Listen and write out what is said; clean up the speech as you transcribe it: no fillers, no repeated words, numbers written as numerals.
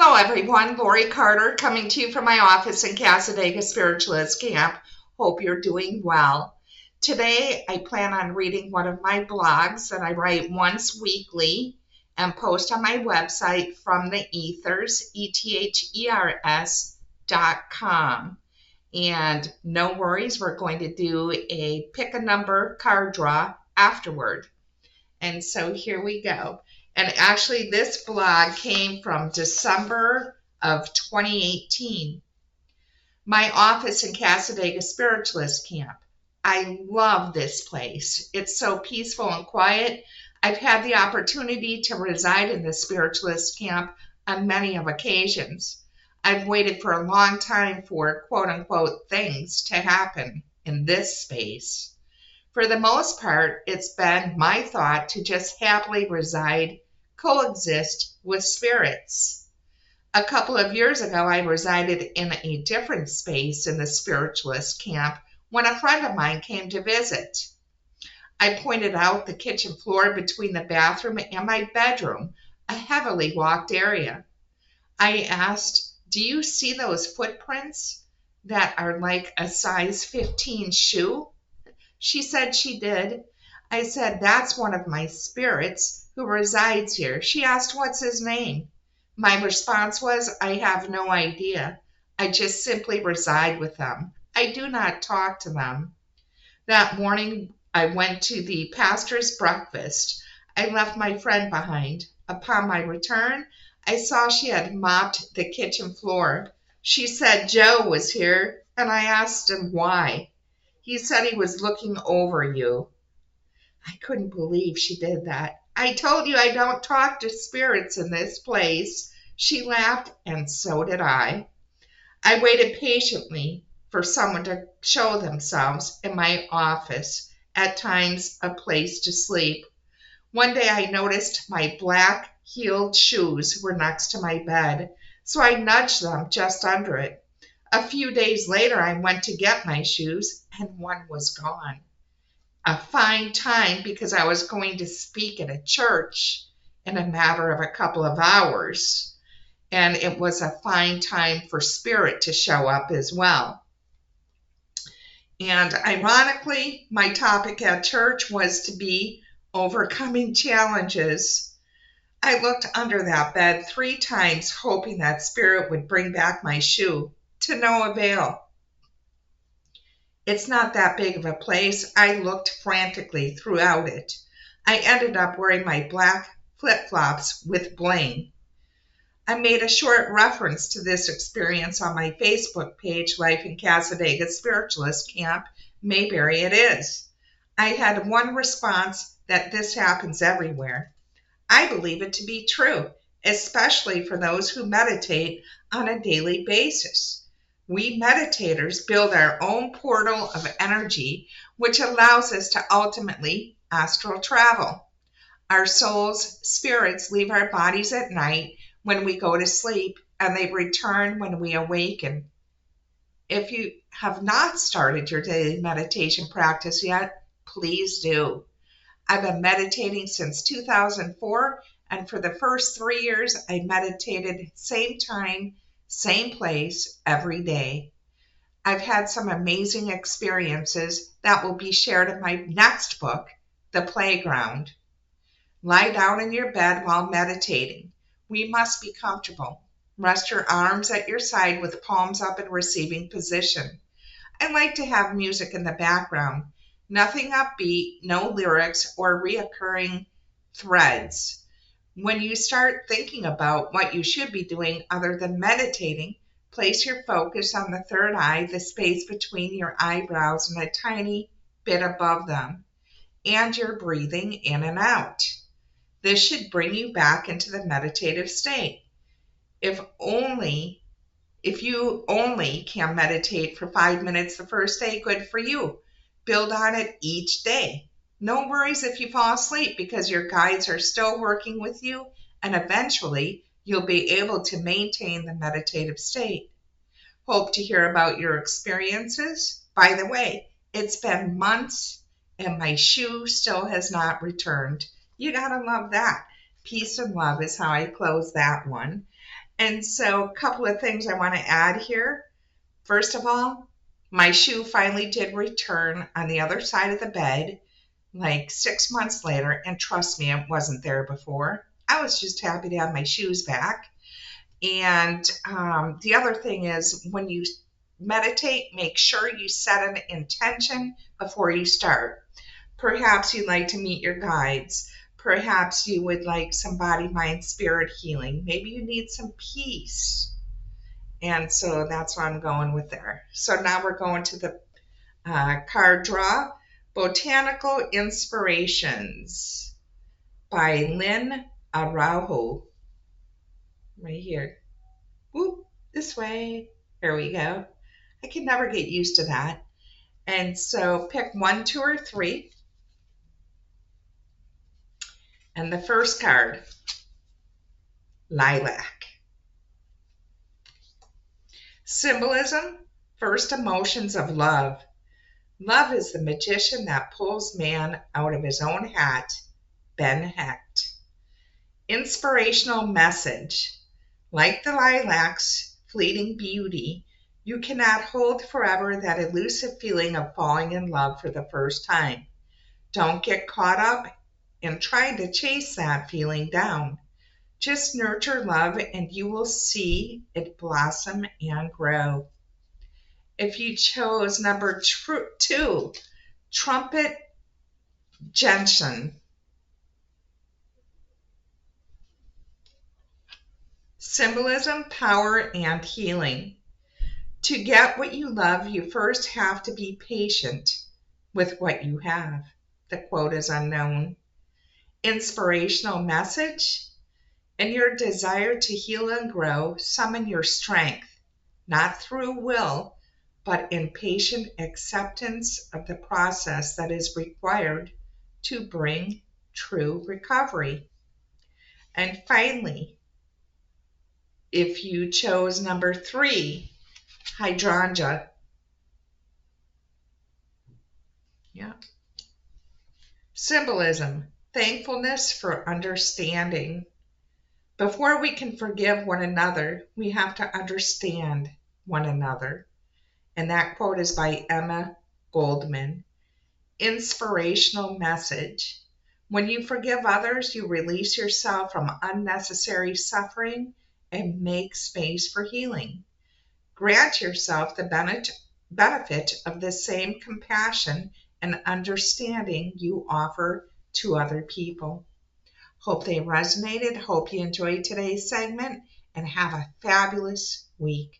Hello, everyone. LoriCarter coming to you from my office in Casadega Spiritualist Camp. Hope you're doing well. Today, I plan on reading one of my blogs that I write once weekly and post on my website from the ethers, ethers.com. And no worries, we're going to do a pick a number card draw afterward. And so here we go. And actually, this blog came from December of 2018. My office in Casadega Spiritualist Camp. I love this place. It's so peaceful and quiet. I've had the opportunity to reside in the Spiritualist Camp on many of occasions. I've waited for a long time for quote-unquote things to happen in this space. For the most part, it's been my thought to just happily reside, coexist with spirits. A couple of years ago, I resided in a different space in the Spiritualist Camp when a friend of mine came to visit. I pointed out the kitchen floor between the bathroom and my bedroom, a heavily walked area. I asked, "Do you see those footprints that are like a size 15 shoe?" She said she did. I said, "That's one of my spirits who resides here." She asked, "What's his name?" My response was, "I have no idea. I just simply reside with them. I do not talk to them." That morning, I went to the pastor's breakfast. I left my friend behind. Upon my return, I saw she had mopped the kitchen floor. She said Joe was here, and I asked him why. He said he was looking over you. I couldn't believe she did that. "I told you I don't talk to spirits in this place." She laughed, and so did I. I waited patiently for someone to show themselves in my office, at times a place to sleep. One day I noticed my black heeled shoes were next to my bed, so I nudged them just under it. A few days later, I went to get my shoes, and one was gone. A fine time because I was going to speak at a church in a matter of a couple of hours. And it was a fine time for spirit to show up as well. And ironically, my topic at church was to be overcoming challenges. I looked under that bed 3 times, hoping that spirit would bring back my shoe. To no avail. It's not that big of a place. I looked frantically throughout it. I ended up wearing my black flip-flops with bling. I made a short reference to this experience on my Facebook page, Life in Casadega Spiritualist Camp, Mayberry it is. I had one response that this happens everywhere. I believe it to be true, especially for those who meditate on a daily basis. We meditators build our own portal of energy, which allows us to ultimately astral travel. Our souls, spirits, leave our bodies at night when we go to sleep, and they return when we awaken. If you have not started your daily meditation practice yet, please do. I've been meditating since 2004, and for the first 3 years, I meditated same time, same place, every day. I've had some amazing experiences that will be shared in my next book, The Playground. Lie down in your bed while meditating. We must be comfortable. Rest your arms at your side with palms up in receiving position. I like to have music in the background. Nothing upbeat, no lyrics or reoccurring threads. When you start thinking about what you should be doing other than meditating, place your focus on the third eye, the space between your eyebrows and a tiny bit above them, and you're breathing in and out. This should bring you back into the meditative state. If you only can meditate for 5 minutes the first day, good for you. Build on it each day. No worries if you fall asleep because your guides are still working with you, and eventually you'll be able to maintain the meditative state. Hope to hear about your experiences. By the way, it's been months and my shoe still has not returned. You gotta love that. Peace and love is how I close that one. And so a couple of things I want to add here. First of all, my shoe finally did return on the other side of the bed like 6 months later, and trust me, it wasn't there before. I was just happy to have my shoes back. And the other thing is, when you meditate, make sure you set an intention before you start. Perhaps you'd like to meet your guides. Perhaps you would like some body, mind, spirit healing. Maybe you need some peace. And so that's what I'm going with there. So now we're going to the card draw. Botanical Inspirations by Lynn Araujo. Right here. Whoop, this way. There we go. I can never get used to that. And so pick 1, 2, or 3. And the first card, Lilac. Symbolism, first emotions of love. Love is the magician that pulls man out of his own hat. Ben Hecht. Inspirational message. Like the lilac's fleeting beauty, you cannot hold forever that elusive feeling of falling in love for the first time. Don't get caught up in trying to chase that feeling down. Just nurture love and you will see it blossom and grow. If you chose number 2, Trumpet Gentian. Symbolism, power, and healing. To get what you love, you first have to be patient with what you have. The quote is unknown. Inspirational message. In your desire to heal and grow, summon your strength, not through will, but in patient acceptance of the process that is required to bring true recovery. And finally, if you chose number 3, Hydrangea. Yeah. Symbolism, thankfulness for understanding. Before we can forgive one another, we have to understand one another. And that quote is by Emma Goldman. Inspirational message. When you forgive others, you release yourself from unnecessary suffering and make space for healing. Grant yourself the benefit of the same compassion and understanding you offer to other people. Hope they resonated. Hope you enjoyed today's segment and have a fabulous week.